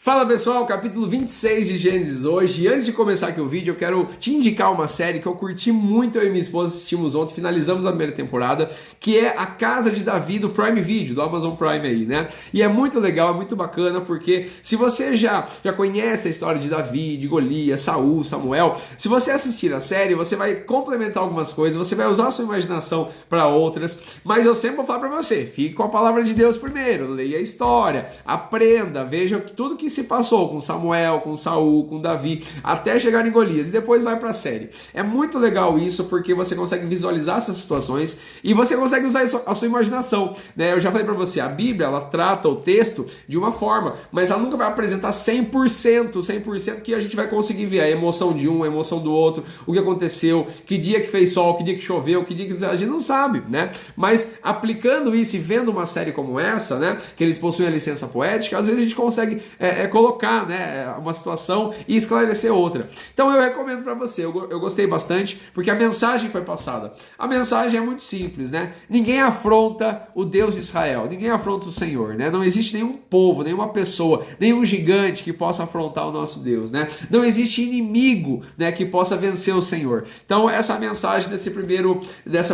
Fala pessoal, capítulo 26 de Gênesis hoje. E antes de começar aqui o vídeo, eu quero te indicar uma série que eu curti muito, eu e minha esposa assistimos ontem, finalizamos a primeira temporada, que é A Casa de Davi do Prime Video, do Amazon Prime aí, né? E é muito legal, é muito bacana, porque se você já conhece a história de Davi, de Golias, Saul, Samuel, se você assistir a série, você vai complementar algumas coisas, você vai usar a sua imaginação para outras, mas eu sempre vou falar para você, fique com a palavra de Deus primeiro, leia a história, aprenda, veja tudo que se passou com Samuel, com Saul, com Davi, até chegar em Golias, e depois vai para a série. É muito legal isso, porque você consegue visualizar essas situações e você consegue usar a sua imaginação, né? Eu já falei para você, a Bíblia, ela trata o texto de uma forma, mas ela nunca vai apresentar 100% que a gente vai conseguir ver a emoção de um, a emoção do outro, o que aconteceu, que dia que fez sol, que dia que choveu, que dia que... A gente não sabe, né? Mas aplicando isso e vendo uma série como essa, né, que eles possuem a licença poética, às vezes a gente consegue colocar, né, uma situação e esclarecer outra. Então eu recomendo para você, eu gostei bastante, porque a mensagem foi passada. A mensagem é muito simples, né? Ninguém afronta o Deus de Israel, ninguém afronta o Senhor, né? Não existe nenhum povo, nenhuma pessoa, nenhum gigante que possa afrontar o nosso Deus, né? Não existe inimigo, né, que possa vencer o Senhor. Então essa é a mensagem dessa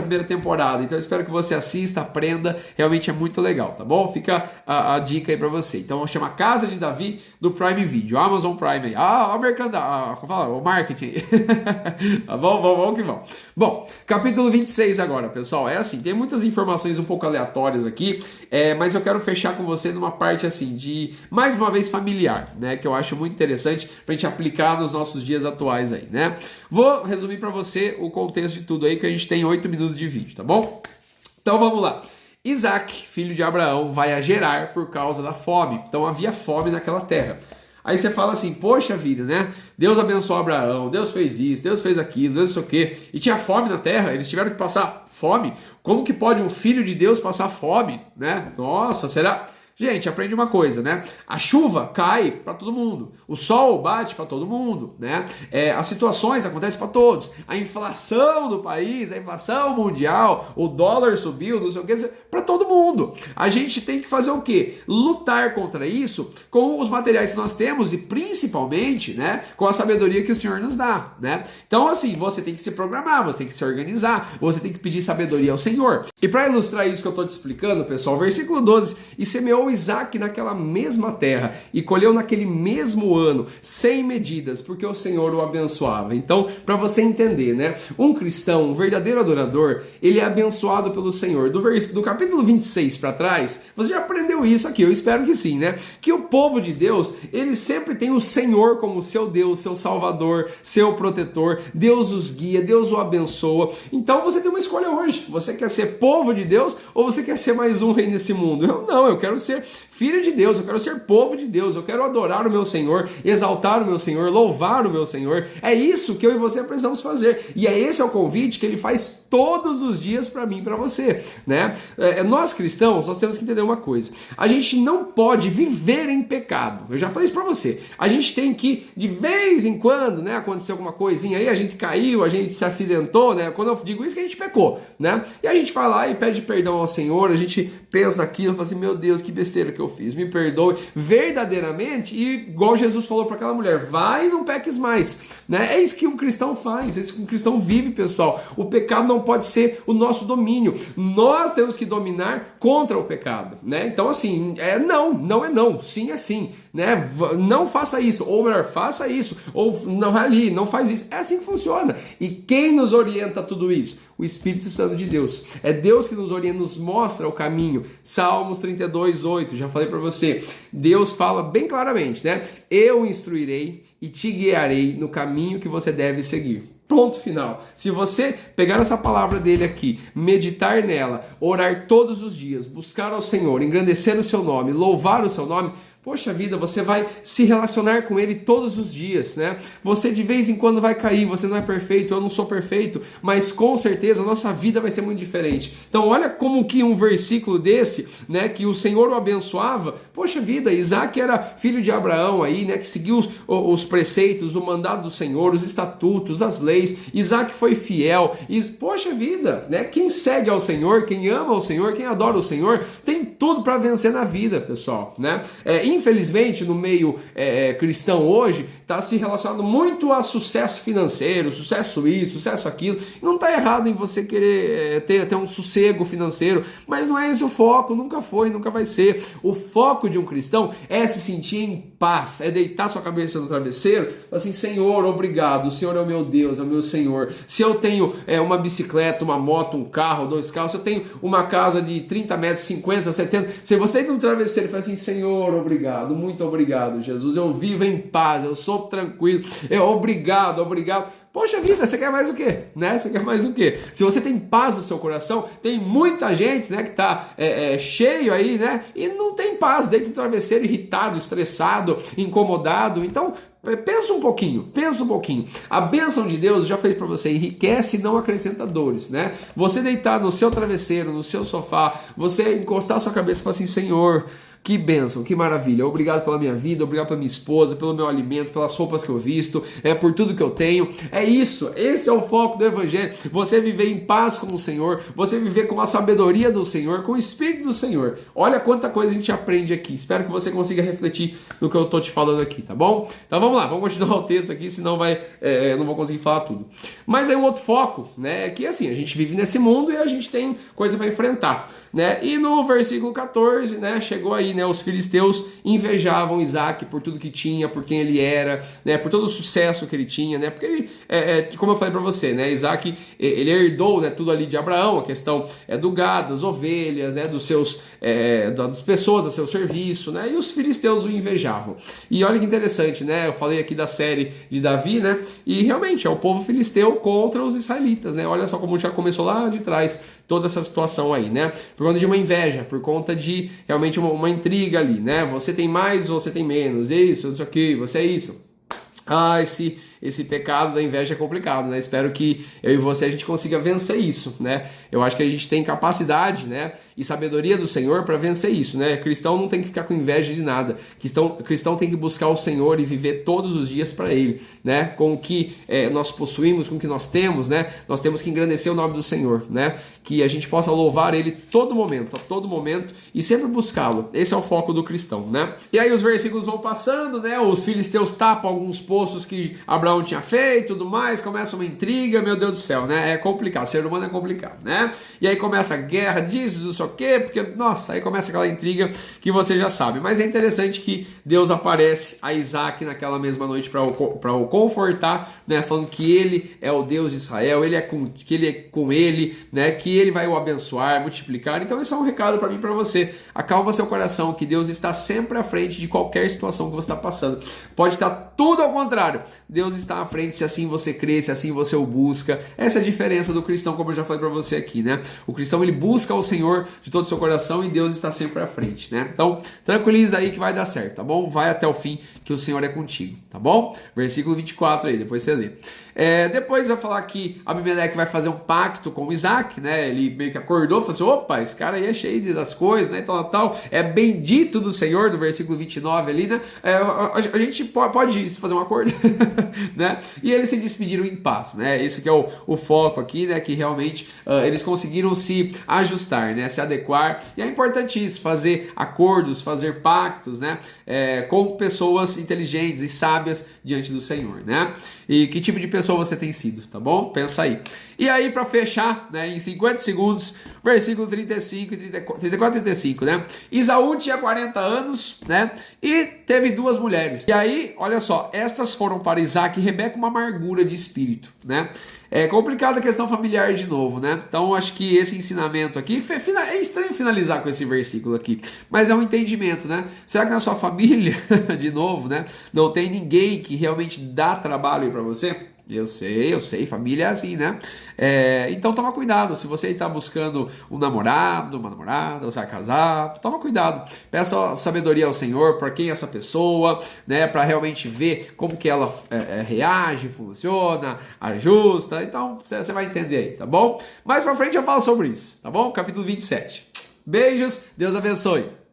primeira temporada. Então eu espero que você assista, aprenda, realmente é muito legal, tá bom? Fica a dica aí para você. Então chama Casa de Davi do Prime Video, Amazon Prime aí. O marketing. Tá bom? Vamos que vamos. Bom, capítulo 26 agora, pessoal. É assim, tem muitas informações um pouco aleatórias aqui, mas eu quero fechar com você numa parte assim, de, mais uma vez, familiar, né? Que eu acho muito interessante pra gente aplicar nos nossos dias atuais aí, né? Vou resumir pra você o contexto de tudo aí, que a gente tem 8 minutos de vídeo, tá bom? Então vamos lá. Isaac, filho de Abraão, vai a Gerar por causa da fome. Então havia fome naquela terra. Aí você fala assim, poxa vida, né? Deus abençoou Abraão, Deus fez isso, Deus fez aquilo, Deus não sei o quê. E tinha fome na terra, eles tiveram que passar fome. Como que pode um filho de Deus passar fome, né? Nossa, será... Gente, aprende uma coisa, né? A chuva cai para todo mundo, o sol bate para todo mundo, né? As situações acontecem para todos. A inflação do país, a inflação mundial, o dólar subiu, não sei o que, para todo mundo. A gente tem que fazer o quê? Lutar contra isso com os materiais que nós temos e principalmente, né, com a sabedoria que o Senhor nos dá, né? Então, assim, você tem que se programar, você tem que se organizar, você tem que pedir sabedoria ao Senhor. E para ilustrar isso que eu estou te explicando, pessoal, versículo 12, e semeou Isaac naquela mesma terra e colheu naquele mesmo ano, sem medidas, porque o Senhor o abençoava. Então, para você entender, né? Um cristão, um verdadeiro adorador, ele é abençoado pelo Senhor. Do capítulo 26 para trás, você já aprendeu isso aqui, eu espero que sim, né? Que o povo de Deus, ele sempre tem o Senhor como seu Deus, seu Salvador, seu protetor. Deus os guia, Deus o abençoa. Então, você tem uma escolha hoje. Você quer ser povo de Deus ou você quer ser mais um rei nesse mundo? Eu quero ser filho de Deus, eu quero ser povo de Deus, eu quero adorar o meu Senhor, exaltar o meu Senhor, louvar o meu Senhor. É isso que eu e você precisamos fazer. E esse é o convite que ele faz todos os dias para mim e para você, né? Nós cristãos, nós temos que entender uma coisa. A gente não pode viver em pecado. Eu já falei isso para você. A gente tem que, de vez em quando, né, acontecer alguma coisinha aí, a gente caiu, a gente se acidentou, né? Quando eu digo isso, que a gente pecou, né? E a gente vai lá e pede perdão ao Senhor, a gente pensa naquilo, fala assim, meu Deus, que besteira que eu fiz, me perdoe, verdadeiramente, e igual Jesus falou para aquela mulher, vai e não peques mais, né? É isso que um cristão faz, é isso que um cristão vive, pessoal. O pecado não pode ser o nosso domínio, nós temos que dominar contra o pecado, né? Então assim, não é não, sim é sim, né? Não faça isso, ou melhor, faça isso, ou não vai ali, não faz isso, é assim que funciona. E quem nos orienta a tudo isso? O Espírito Santo de Deus. É Deus que nos orienta, nos mostra o caminho. Salmos 32:8, já falei para você. Deus fala bem claramente, né? Eu instruirei e te guiarei no caminho que você deve seguir. Ponto final. Se você pegar essa palavra dele aqui, meditar nela, orar todos os dias, buscar ao Senhor, engrandecer o seu nome, louvar o seu nome, poxa vida, você vai se relacionar com ele todos os dias, né? Você de vez em quando vai cair, você não é perfeito, eu não sou perfeito, mas com certeza a nossa vida vai ser muito diferente. Então olha como que um versículo desse, né, que o Senhor o abençoava, poxa vida, Isaac era filho de Abraão aí, né, que seguiu os preceitos, o mandado do Senhor, os estatutos, as leis, Isaac foi fiel, poxa vida, né? Quem segue ao Senhor, quem ama o Senhor, quem adora o Senhor, tem tudo para vencer na vida, pessoal, né? infelizmente, no meio cristão hoje, está se relacionado muito a sucesso financeiro, sucesso isso, sucesso aquilo. Não está errado em você querer ter um sossego financeiro, mas não é esse o foco, nunca foi, nunca vai ser. O foco de um cristão é se sentir em paz, é deitar sua cabeça no travesseiro, assim, Senhor, obrigado, o Senhor é o meu Deus, é o meu Senhor. Se eu tenho uma bicicleta, uma moto, um carro, 2 carros, se eu tenho uma casa de 30 metros, 50, 70, se você deita no travesseiro e fala assim, Senhor, obrigado, muito obrigado, Jesus, eu vivo em paz, eu sou tranquilo, obrigado, obrigado. Poxa vida, você quer mais o quê? Né? Você quer mais o quê? Se você tem paz no seu coração, tem muita gente, né, que está cheio aí, né, e não tem paz, deita no travesseiro irritado, estressado, incomodado. Então, pensa um pouquinho. A bênção de Deus, já falei para você, enriquece e não acrescenta dores, né? Você deitar no seu travesseiro, no seu sofá, você encostar a sua cabeça e falar assim, Senhor, que bênção, que maravilha, obrigado pela minha vida, obrigado pela minha esposa, pelo meu alimento, pelas roupas que eu visto, por tudo que eu tenho. É isso, esse é o foco do Evangelho, você viver em paz com o Senhor, você viver com a sabedoria do Senhor, com o Espírito do Senhor. Olha quanta coisa a gente aprende aqui, espero que você consiga refletir no que eu estou te falando aqui, tá bom? Então vamos lá, vamos continuar o texto aqui, senão eu não vou conseguir falar tudo. Mas aí um outro foco, né, é que assim, a gente vive nesse mundo e a gente tem coisa para enfrentar, né? E no versículo 14, né, chegou aí, né, os filisteus invejavam Isaac por tudo que tinha, por quem ele era, né, por todo o sucesso que ele tinha, né, porque ele, como eu falei para você, né, Isaac, ele herdou, né, tudo ali de Abraão, a questão do gado, das ovelhas, né, das pessoas a seu serviço, né, e os filisteus o invejavam. E olha que interessante, né, eu falei aqui da série de Davi, né, e realmente é o povo filisteu contra os israelitas, né, olha só como já começou lá de trás toda essa situação aí, né, por conta de uma inveja, por conta de realmente uma intriga ali, né, você tem mais, você tem menos, isso aqui, você é isso. Esse pecado da inveja é complicado, né? Espero que eu e você a gente consiga vencer isso, né? Eu acho que a gente tem capacidade, né, e sabedoria do Senhor para vencer isso, né? Cristão não tem que ficar com inveja de nada. Cristão tem que buscar o Senhor e viver todos os dias para Ele, né? Com o que nós possuímos, com o que nós temos, né? Nós temos que engrandecer o nome do Senhor, né? Que a gente possa louvar Ele a todo momento e sempre buscá-lo. Esse é o foco do cristão, né? E aí os versículos vão passando, né? Os filisteus tapam alguns poços que Abraão tinha feito, tudo mais, começa uma intriga, meu Deus do céu, né? É complicado, ser humano é complicado, né? E aí começa a guerra disso, não sei o quê, porque, nossa, aí começa aquela intriga que você já sabe. Mas é interessante que Deus aparece a Isaac naquela mesma noite para o confortar, né? Falando que ele é o Deus de Israel, que ele é com ele, né? Que ele vai o abençoar, multiplicar. Então esse é um recado para mim e para você. Acalma seu coração, que Deus está sempre à frente de qualquer situação que você está passando. Pode estar tudo ao contrário. Deus está à frente se assim você crê, se assim você o busca. Essa é a diferença do cristão, como eu já falei para você aqui, né? O cristão, ele busca o Senhor de todo o seu coração e Deus está sempre à frente, né? Então, tranquiliza aí que vai dar certo, tá bom? Vai até o fim que o Senhor é contigo, tá bom? Versículo 24 aí, depois você lê. Depois vai falar que Abimeleque vai fazer um pacto com Isaac, né? Ele meio que acordou e falou assim, opa, esse cara aí é cheio das coisas, né? Tal. É bendito do Senhor, do versículo 29 ali, né? A gente pode fazer um acordo, né? E eles se despediram em paz, né? Esse que é o foco aqui, né? Que realmente eles conseguiram se ajustar, né? Se adequar. E é importante isso, fazer acordos, fazer pactos, né? Com pessoas inteligentes e sábias diante do Senhor, né? E que tipo de pessoa você tem sido, tá bom? Pensa aí. E aí, para fechar, né, em 50 segundos, versículo 35 e 34 e 35, né? Isaú tinha 40 anos, né? E teve 2 mulheres. E aí, olha só, estas foram para Isaac e Rebeca uma amargura de espírito, né? É complicada a questão familiar de novo, né? Então, acho que esse ensinamento aqui, é estranho finalizar com esse versículo aqui, mas é um entendimento, né? Será que na sua família, de novo, né, não tem ninguém que realmente dá trabalho para você? Eu sei, família é assim, né? Então toma cuidado, se você está buscando um namorado, uma namorada, você vai casar, toma cuidado, peça sabedoria ao Senhor, para quem é essa pessoa, né? Para realmente ver como que ela reage, funciona, ajusta, então você vai entender aí, tá bom? Mais pra frente eu falo sobre isso, tá bom? Capítulo 27. Beijos, Deus abençoe.